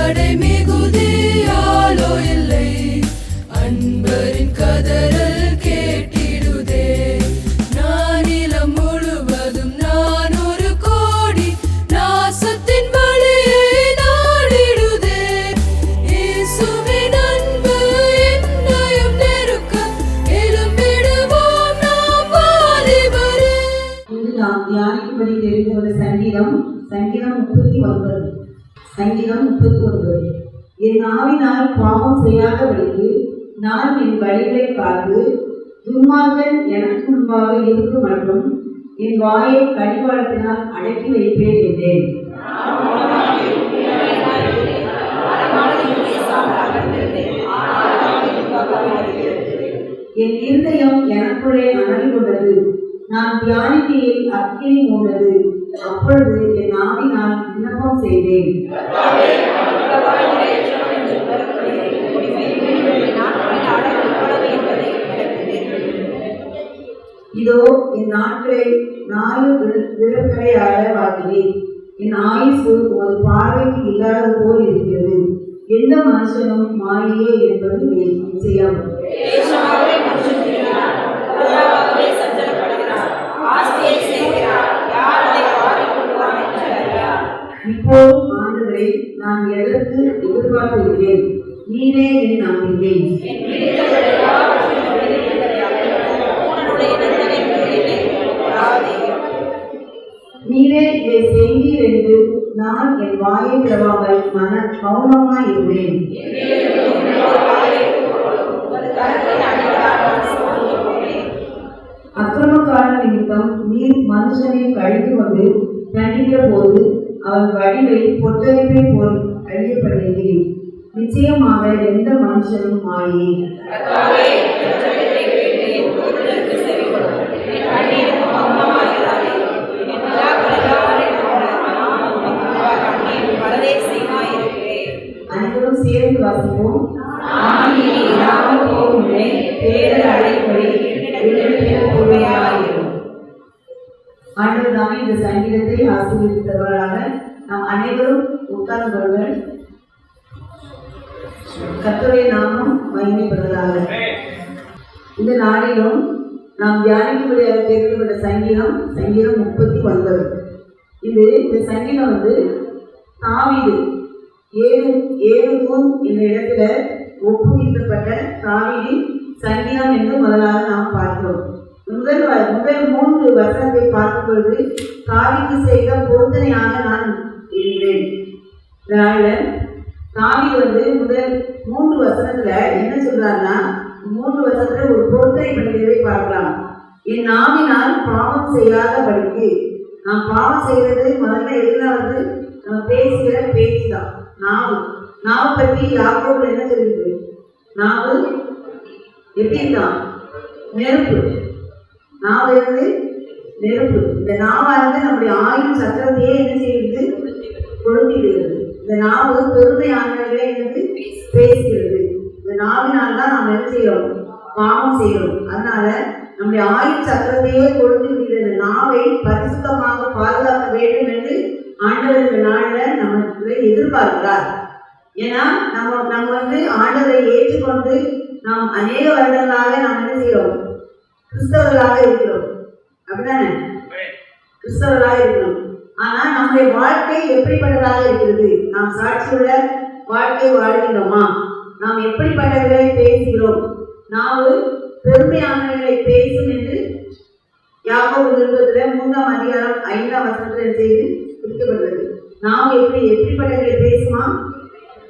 தடை மிகுதியாலோ இல்லை, அன்பரின் கதறல் கேட்டிடுதே. நானிலம் முழுவதும் நான் ஒரு கோடி நாசத்தின் வழியை நாடிடுதே. இயேசுவின் அன்பு என்னையும் நெருக்க எழும்பிடுவோம் நாம் வாலிபரே. இன்று நாம் தியானிக்கும்படி தெரிந்துள்ள சங்கீதம் 39. சங்கீதம் 39. என் ஆவினால் பாவம் செய்யாதபடிக்கு நான் என் வழிகளை காத்து துன்மார்க்கன் எனக்கு முன்பாக இருக்கும் மற்றும் என் வாயை கடிவாளத்தினால் அடக்கி வைப்பேன் என்றேன். என் இருதயம் எனக்குள்ளே அனல் கொண்டது, நான் தியானிக்கையில் அக்கினி மூண்டது. அப்பொழுது என் ஆவினால் விண்ணப்பம் செய்தேன். இதோ என் நாட்களை 4 விரல்களையால வாழ்கிறேன். என் ஆயுசு ஒரு பார்வைக்கு இல்லாத போல் இருக்கிறது. எந்த மனுஷனும் மாறியே என்பது நிச்சயம். இப்போது ஆண்டவரை நான் எதற்கு எதிர்பார்த்திருக்கிறேன்? நீரே என் நம்பிக்கை. நீரே இதை செய்தீர் என்று நான் என் வாயை திறவாமல் கவனமாய் இருந்தேன். அக்கிரமக்கார நிமித்தம் நீர் மனுஷனை கழித்து கொண்டு தண்டிக்கிற போது அவன் வடிவை பொட்டரிப்பை போல் அழியப்படுகிறேன். நிச்சயமாக எந்த மனுஷனும் மாயே. அனைவரும் சேர்ந்து வாசிப்போம். ஆண்டவர் தாமே இந்த சங்கீதத்தை ஆசீர்வதித்தவர்களாக நாம் அனைவரும் உட்கார்ந்தவர்கள். கர்த்தருடைய நாமம் மகிமைப்படுவதாக. இந்த நாளிலும் நாம் தியானிக்கும்படியாக தேர்ந்தெடுக்கப்பட்ட சங்கீதம் 39. இந்த சங்கீதம் தாவீது ஏழும் என்ற இடத்துல ஒப்புவிக்கப்பட்ட தாவீதின் சங்கீதம் என்று முதலாக நாம் பார்க்கிறோம். முதல் 3 வசனத்தை பார்க்கும் பொழுது தாவீது செய்த பொருத்தனையாக நான் இருக்கிறேன். இதனால தாவீது முதல் 3 வசனத்துல என்ன சொல்றாருன்னா, 3 வசனத்துல ஒரு பொருத்தனை பண்ணுகிறதை பார்க்கலாம். என் நாவினால் பாவம் செய்யாதபடிக்கு. நாம் பாவம் செய்யறது முதல்ல எல்லாம் நம்ம பேசுகிற பேச்சு தான். நாவு பற்றி யாக்கோபு என்ன சொல்லிருக்கு? நாவு எப்படி இருக்கான்? நெருப்பு. நாவு நெருப்பு. இந்த நாவானது நம்முடைய ஆயுள் சக்கரத்தையே என்ன செய்யுது? கொளுத்திடுகிறது. இந்த நாவு பெருமையானவர்களே பேசுகிறது. இந்த நாவினால் தான் நாம் என்ன செய்யறோம்? பாவம் செய்யறோம். அதனால நம்முடைய ஆயுள் சக்கரத்தையே கொளுத்தி விடுகிறது. நாவை பரிசுத்தமாக பாதுகாக்க வேண்டும் என்று ஆண்டவர் இந்த நாளில் நமக்கு எதிர்பார்க்கிறார். ஏன்னா நம்ம ஆண்டவரை ஏற்றுக்கொண்டு நாம் அநேக வருடங்களாக நாம் என்ன செய்யறோம்? கிறிஸ்தவர்களாக இருக்கிறோம். அப்படிதானே? கிறிஸ்தவர்களாக இருக்கிறோம். ஆனா நம்முடைய வாழ்க்கை எப்படிப்பட்டதாக இருக்கிறது? நாம் சாட்சியுள்ள வாழ்க்கை வாழ்கிறோமா? நாம் எப்படிப்பட்டவர்களை பேசுகிறோம்? நாவு பெருமையானவர்களை பேசும் என்று யாக்கோபு நிருபத்துல 3ஆம் அதிகாரம் 5ஆம் வசனத்துல செய்து குறிக்கப்பட்டது. நாம் எப்படிப்பட்டவர்களை பேசுமா?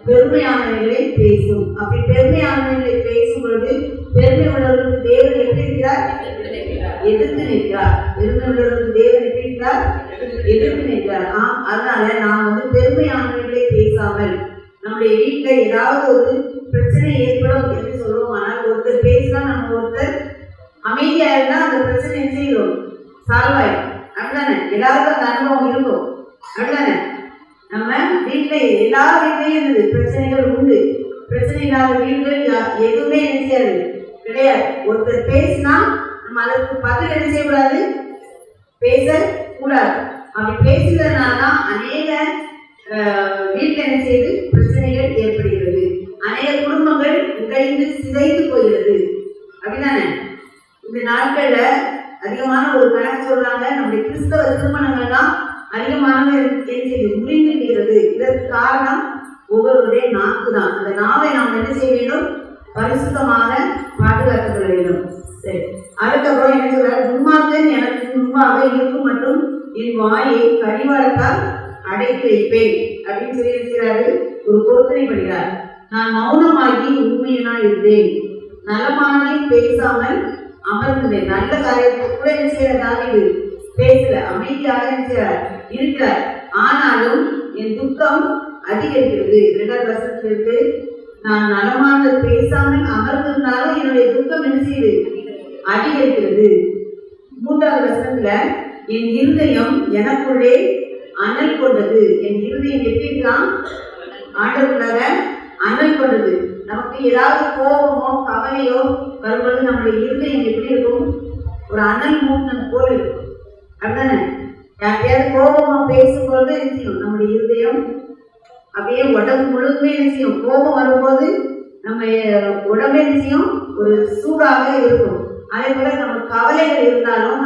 பெருமையானவர்களை பேசும். அப்படி பெருமையானவர்களை பேசும் பொழுது பெருமை உள்ளவர்களுக்கு தேவன் எப்படி இருக்கிறார்? எதிர்த்து நிற்கிறார். பெருமை உள்ளவர்களுக்கு தேவன் எப்படி இருக்கிறார்? எதிர்த்து நிற்கிறார். அதனால நாம் பெருமையானவர்களை பேசாமல் நம்முடைய வீட்டுல ஏதாவது ஒரு பிரச்சனை ஏற்படும் என்று சொல்லுவோம். ஆனால் ஒருத்தர் பேசினா நம்ம ஒருத்தர் அமைதியா இருந்தா அந்த பிரச்சனை என்ன செய்யும்? சால்வ் ஆயிடும். அப்படிதானே? எல்லாருக்கும் அந்த அனுபவம் இருக்கும். அப்படிதானே? நம்ம வீட்டுல எல்லா வீட்லையும் பிரச்சனைகள் உண்டு. பிரச்சனை இல்லாத வீடுகள் எதுவுமே என்ன செய்யாது? கிடையாது. ஒருத்தர் பேசினா நம்ம அதற்கு பதில் என்ன செய்யக்கூடாது? பேசக்கூடாது. அப்படி பேசுறதுனால அநேக வீட்டுல என்ன செய்யுது? பிரச்சனை பிரச்சனைகள் ஏற்படுகிறது. அநேக குடும்பங்கள் உடைந்து சிதைந்து போகிறது. அப்படிதானே? இந்த நாட்கள்ல அதிகமான ஒரு கணக்கு சொல்றாங்க, நம்முடைய கிறிஸ்தவ திருமணங்கள் தான் அதிகமானவை முறிந்து விடுகிறது. இதற்கு காரணம் ஒவ்வொருவருடைய நாக்கு தான். அந்த நாவை நாம் என்ன செய்ய வேண்டும்? பரிசுத்தமாக பாதுகாத்துக் கொள்ள வேண்டும். சரி, அதுக்கப்புறம் என்ன சொல்றாரு? துன்மார்க்கன் எனக்கு முன்பாக இருக்கும் மற்றும் என் வாயை கடிவாளத்தால் அடைத்து வைப்பேன் அப்படின்னு சொல்லி இருக்கிறாரு. ஒரு பொருத்தனை பண்ணுகிறார். நான் மௌனமாகி உண்மையனா இருந்தேன், நலமானதை பேசாமல் அமர்ந்தேன். நல்ல காரியத்தை கூட என்ன செய்யற தாவீது பேசல, அமைதியாக இருக்கிறார். ஆனாலும் என் துக்கம் அதிகரிக்கிறது. 2வது வசனத்திற்கு நான் நலமானதை பேசாமல் அமர்ந்திருந்தாலும் என்னுடைய துக்கம் என்ன செய்யுது? அதிகரிக்கிறது. 3வது வசனத்துல என் இருதயம் எனக்குள்ளே அனல் கொண்டது. என் இருதயம் எப்படி இருக்கலாம்? ஆண்டவருக்காக அனல் கொண்டது. நமக்கு ஏதாவது கோபமோ கவலையோ வரும்போது நம்முடைய இருதயம் எப்படி இருக்கும்? ஒரு அனல் மூட்டம் போல இருக்கும். அப்படிதானே? யாரையாவது கோபமா பேசும்போது என்ன செய்யும்? நம்முடைய இருதயம் அப்படியே உடம்பு முழுதுமே என்ன செய்யும்? கோபம் வரும்போது நம்ம உடம்பே என்ன செய்யும்? ஒரு சூடாக இருக்கும். அதே போல நம்ம கவலைகள் இருந்தாலும்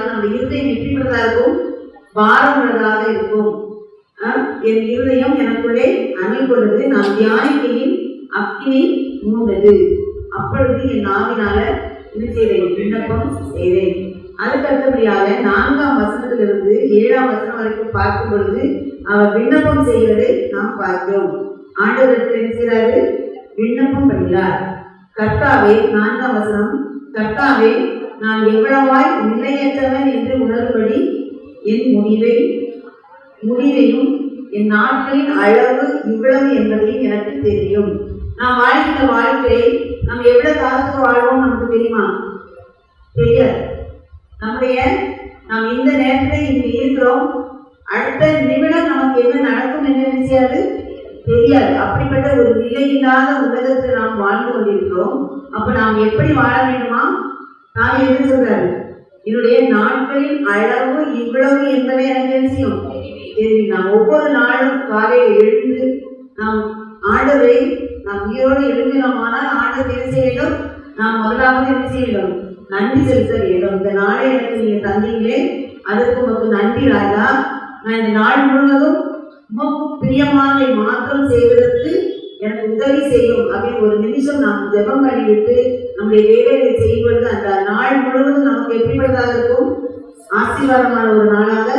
நம்ம இருதயம் எப்படிப்பட்டதா இருக்கும்? பாரம் உள்ளதாக இருக்கும். என் இருதயம் எனக்குள்ளே அனல் கொண்டது, நான் தியானிக்கையில் அக்கினி மூண்டது. அப்பொழுது என் நாவினால என்ன செய்தேன்? விண்ணப்பம் செய்தேன். அதுக்கு அடுத்தபடியாக 4ஆம் வசனத்திலிருந்து 7ஆம் வசனம் வரைக்கும் பார்க்கும் பொழுது அவர் விண்ணப்பம் செய்வதை நாம் பார்க்கிறோம். ஆண்டவருக்கு என்ன செய்கிறாரு? விண்ணப்பம் பண்ணுகிறார். கர்த்தாவே, 4ஆம் வசனம், கர்த்தாவே நான் எவ்வளவாய் நிலையற்றவன் என்று உணரும்படி என் முடிவையும் என் நாட்களின் அளவு இவ்வளவு என்பதையும் எனக்கு தெரியும். நாம் வாழ்கிற வாழ்க்கையை நம்ம எவ்வளவு காலத்துக்கு வாழ்வோம் நமக்கு தெரியுமா? தெரியாது. நாம் இந்த நேரத்தில் இங்கு இருக்கிறோம், அடுத்த நிமிடம் நமக்கு என்ன நடக்கும் என்று நினைச்சாது தெரியாது. அப்படிப்பட்ட ஒரு நிலையில்லாத உலகத்தில் நாம் வாழ்ந்து கொண்டிருக்கிறோம். அப்ப நாம் எப்படி வாழ வேண்டுமா? நாம் என்ன சொல்றாரு? என்னுடைய நாட்களின் அளவு இவ்வளவு என்பதை எனக்கு தெரியும். நாம் ஒவ்வொரு நாளும் காலையில் எழுந்து நாம் ஆண்டவரை நாம் உயிரோடு எழுந்தினோமானால் ஆண்டவர் என்ன செய்ய வேண்டும்? நாம் முதலாவது என்ன செய்ய வேண்டும்? நன்றி செலுத்த வேண்டும். இந்த நாளை எனக்கு நீங்க தந்தீங்களே, அதற்கு உங்களுக்கு நன்றி ராஜா. நான் இந்த நாள் முழுவதும் உமக்கு பிரியமானதை மாற்றம் செய்வதற்கு எனக்கு உதவி செய்யும் அப்படின்னு ஒரு நிமிஷம் நாம் ஜெபம் பண்ணிவிட்டு நம்முடைய வேலைகளை செய்வது அந்த நாள் முழுவதும் நமக்கு எப்படிப்பட்டதாக இருக்கும்? ஆசீர்வாதமான ஒரு நாளாக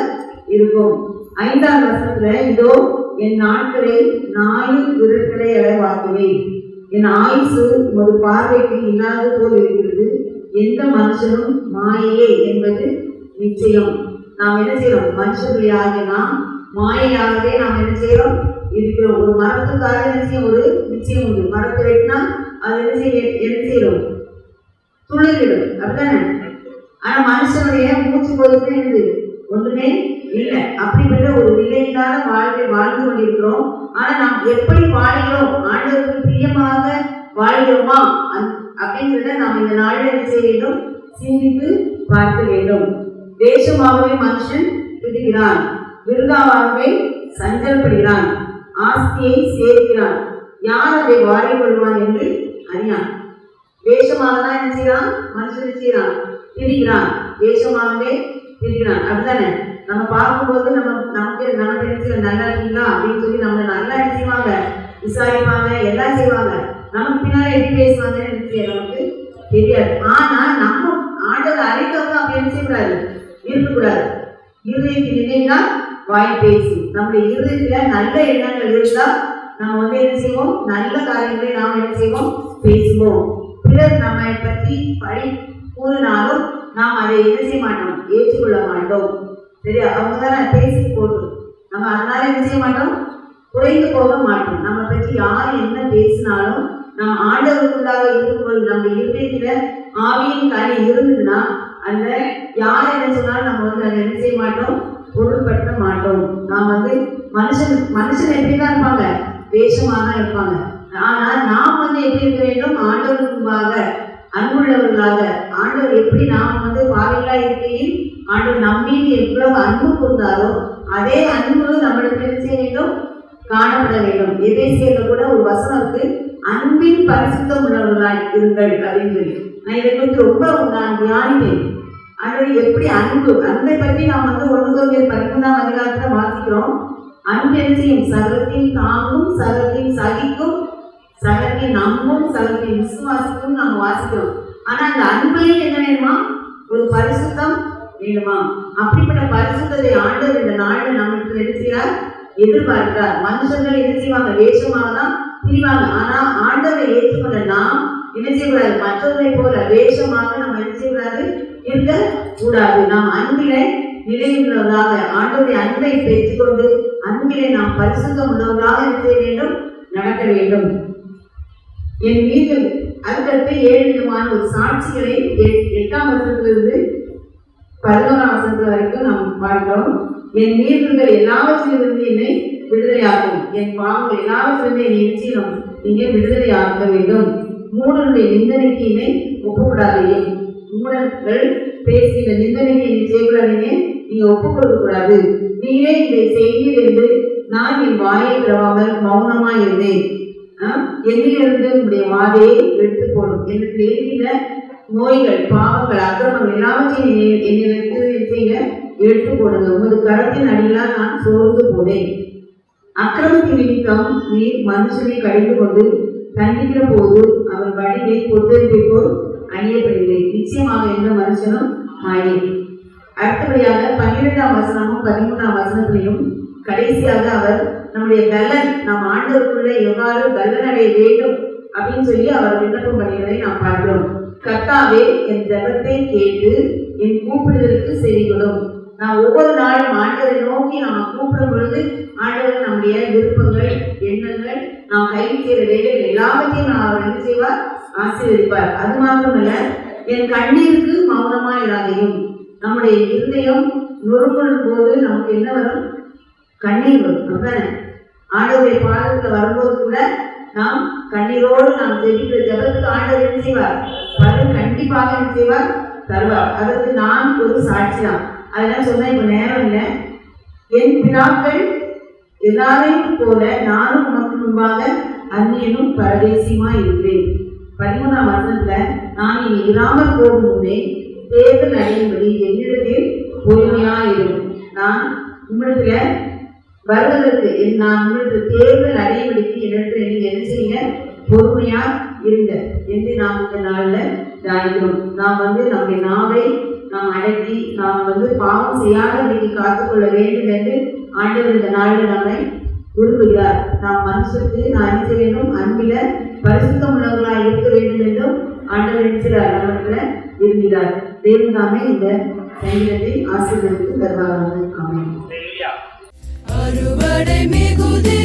இருக்கும். 5ஆம் வசனத்துல இதோ என் நாட்களை நாயின் விரல்களை அளவாக்குவேன், என் ஆயுசு ஒரு பார்வைக்கு இல்லாத போல் இருக்கிறது, எந்த மனுஷனும் மாயையே என்பது நிச்சயம். நாம் என்ன செய்யறோம்? மனுஷர்களாக நாம் மாயையாகவே நாம் என்ன செய்யறோம்? இருக்கிறோம். ஒரு மரத்துக்காக என்ன செய்யும்? ஒரு நிச்சயம் உண்டு. மரத்தை வெட்டினா அது என்ன செய்யறோம்? துளிர்விடும். அப்படித்தானே? ஆனா மனுஷனுடைய மூச்சு போதுமே இருந்து ஒன்றுமே இல்லை. அப்படிப்பட்ட ஒரு நிலையில்லாத வாழ்க்கை வாழ்ந்து கொண்டிருக்கிறோம். ஆனா நாம் எப்படி வாழ்கிறோம்? ஆண்டவருக்கு பிரியமாக வாழ்கிறோமா அப்படின்றத நாம் இந்த நாளில் என்ன செய்ய வேண்டும்? சிந்தித்து பார்க்க வேண்டும். தேசமாகவே மனுஷன் விடுகிறான், விருதாவாகவே சஞ்சலப்படுகிறான், ஆஸ்தியை சேர்க்கிறான், யார் அதை வாரிக் கொள்வான் என்று அறியான். தேசமாக தான் என்ன செய்யறான்? மனுஷன் செய்யறான், திரிகிறான். தேசமாகவே திரிகிறான். அப்படித்தானே? நம்ம பார்க்கும்போது நமக்கு நல்லா இருக்கீங்களா அப்படின்னு சொல்லி நம்ம நல்லா என்ன செய்வாங்க? விசாரிப்பாங்க, எல்லாம் செய்வாங்க. நமக்கு பின்னால எப்படி பேசுவாங்க நமக்கு தெரியாது. ஆனா நம்ம ஆண்டவர் அறிந்தவங்க அப்படி என்ன செய்யக்கூடாது? இருக்கக்கூடாது. இருதயத்தின் நினைவுதான் வாய் பேசி. நம்முடைய இருதயத்துல நல்ல எண்ணங்கள் இருந்தா நம்ம என்ன செய்வோம்? நல்ல காரியங்களை நாம் என்ன செய்வோம்? பேசுவோம். பிறர் நம்மை பற்றி பழி கூறினாலும் நாம் அதை என்ன செய்ய மாட்டோம்? ஏற்றுக்கொள்ள மாட்டோம். சரியா? அவங்க தான் பேசி போட்டோம். நம்ம அதனால என்ன செய்ய மாட்டோம்? குறைந்து போக மாட்டோம். நம்ம பற்றி யார் என்ன பேசினாலும் நம்ம ஆண்டவருக்குள்ளாக இருக்கும்போது நம்ம இருதயத்துல ஆவியின் கனி இருந்ததுன்னா அந்த யார் என்ன சொன்னாலும் நம்ம அதை என்ன செய்ய மாட்டோம்? பொருள்படுத்த மாட்டோம். நாம் மனுஷன் எப்படிதான் இருப்பாங்க? வேஷமாக தான் இருப்பாங்க. ஆனா நாம் எப்படி இருக்க வேண்டும்? ஆண்டவருக்குள்ளாக அன்புள்ளவர்களாக. ஆண்டவர் எப்படி நாம் பாவிகளா இருக்கையில் ஆண்டவர் நம்மீது எவ்வளவு அன்பு கொடுத்தாரோ அதே அன்பு நம்மளுக்கு என்ன செய்ய வேண்டும்? காணப்பட வேண்டும். எபேசியர்ல கூட ஒரு வசனம் இருக்கு, அன்பின் பரிசுத்தம் உள்ளவர்களாய் இருங்கள் அப்படின்னு சொல்லி. நான் இதை குறித்து ரொம்ப நான் தியானித்தேன். அது எப்படி அன்பை பற்றி நாம் 1 Corinthians 13ஆம் அதிகாரத்தை வாசிக்கிறோம். அன்பு என்ன செய்யும்? சகலத்தையும் தாங்கும், சகலத்தையும் சகிக்கும், சகலத்தையும் நம்பும், சகலத்தையும் விசுவாசிக்கும் நாம் வாசிக்கிறோம். ஆனா அந்த அன்பையே என்ன வேணுமா? ஒரு பரிசுத்தம் வேணுமா? அப்படிப்பட்ட பரிசுத்தத்தை ஆண்டவர் இந்த நாளில் நம்மளுக்கு என்ன செய்கிறார்? எதிர்பார்க்கிறார். மனுஷர்கள் என்ன செய்வாங்க? வேஷமாக தான் திரிவாங்க. ஆனா ஆண்டவரை ஏற்றுக்கொண்ட நாம் என்ன செய்யக்கூடாது? மற்றவர்களை போல வேஷமாக நம்ம என்ன செய்யக்கூடாது? இருக்க கூடாது. நாம் அன்பிலே நிலையுள்ளவர்களாக ஆண்டவருடைய அன்பை பெற்றுக்கொண்டு அன்பிலே நாம் பரிசுத்தம் உள்ளவர்களாக என்ன செய்ய வேண்டும்? நடக்க வேண்டும். என் மீது அதுக்கடுத்து 7 விதமான ஒரு சாட்சிகளை 8ஆம் வசனத்திலிருந்து 11ஆம் வசனத்தில் வரைக்கும் நாம் பார்க்கிறோம். என் மீறுதல்கள் எல்லாவற்றிலிருந்து என்னை விடுதலையாக்கும், என் பாவங்கள் எல்லாவற்றிலிருந்து என்னை நிச்சயம் நீங்க விடுதலையாக்க வேண்டும். மூடனுடைய நிந்தனைக்கு என்னை ஒப்புக்கூடாதே. மூடர்கள் பேசிய நிந்தனைக்கு என்னை செய்யக்கூடாதீங்க, நீங்க ஒப்புக் கொடுக்க கூடாது. நீங்களே இதை செய்வீர் என்று நான் என் வாயை திறவாமல் மௌனமாய் இருந்தேன். என்னிலிருந்து உங்களுடைய வாதையை எடுத்து போடும். எனக்கு இருக்கிற நோய்கள், பாவங்கள், அக்கிரமங்கள் எல்லாவற்றையும் என்னிடத்தில் எடுத்து போடுங்க. உமது கரத்தின் அடியிலால் நான் சோர்ந்து போனேன். அக்கிரமத்தின் நிமித்தம் நீர் மனுஷனை கடிந்து கொண்டு தண்டிக்கிற போது அவர் வழியை பொறுத்தெடுப்பை போல் அழியப்படுகிறேன். நிச்சயமாக எந்த மனுஷனும் மாறி. அடுத்தபடியாக 12ஆம் வசனமும் 13ஆம் வசனத்திலையும் கடைசியாக அவர் நம்முடைய பலன், நம் ஆண்டவருக்குள்ள எவ்வாறு பலன் அடைய வேண்டும் அப்படின்னு சொல்லி அவர் விண்ணப்பம் பண்ணுவதை நாம் பார்க்கிறோம். கர்த்தாவே, என் ஜெபத்தை கேட்டு என் கூப்பிடுதலுக்கு செவிகளும். நாம் ஒவ்வொரு நாளும் ஆண்டவரை நோக்கி நாம் கூப்பிடும் பொழுது ஆண்டவர் நம்முடைய விருப்பங்கள், எண்ணங்கள், நாம் கை செய்கிற வேலைகள் எல்லாவற்றையும் அவர் என்ன செய்வார்? ஆசீர்வதிப்பார். அது மாத்திரமல்ல, என் கண்ணீருக்கு மௌனமா இராதையும். நம்முடைய இருதயம் நொறுங்கும் போது நமக்கு என்ன வரும்? கண்ணீர் வரும். அப்படித்தானே? ஆண்டவருடைய பாதத்தில் வரும்போது கூட நாம் கண்ணீரோடு நாம் ஜெபிக்கிற ஜெபத்துக்கு ஆண்டவர் என்ன செய்வார்? பலன் கண்டிப்பாக என்ன செய்வார்? தருவார். அதற்கு நான் ஒரு சாட்சி தான். அதெல்லாம் சொன்னா இப்ப நேரம் இல்லை. என் பிதாக்கள் எல்லாரையும் போல நானும் உனக்கு முன்பாக அந்நியனும் பரதேசியுமா இருக்கிறேன். 13ஆம் வசனத்துல நான் இனி இராமல் போகும் முன்னே தேர்தல் அடையும்படி என்னிடத்தில் பொறுமையாயிரும். நான் உம்மிடத்துல வருவதற்கு நான் உங்களிடத்தில் தேர்தல் அடையும்படிக்கு என்னிடத்துல நீங்க என்ன செய்யுங்க? பொறுமையா இருங்க என்று நாம் இந்த நாளில் தியானிக்கிறோம். நாம் நம்முடைய நாவை நாம் அடக்கி நாம் பாவம் செய்யாதபடிக்கு காத்துக்கொள்ள வேண்டும் என்று ஆண்டவர் இந்த நாளில் நம்மை விரும்புகிறார். நாம் மனுஷருக்கு நான் என்ன செய்ய வேண்டும்? அன்பில பரிசுத்தம் உள்ளவர்களாக இருக்க வேண்டும் என்றும் ஆண்டவர் நினைக்கிறார், நம்மிடத்துல விரும்புகிறார். தேவன் தாமே இந்த சங்கீதத்தை ஆசீர்வதித்து தருவார்கள். ஆமென். அறுவடை மிகுதி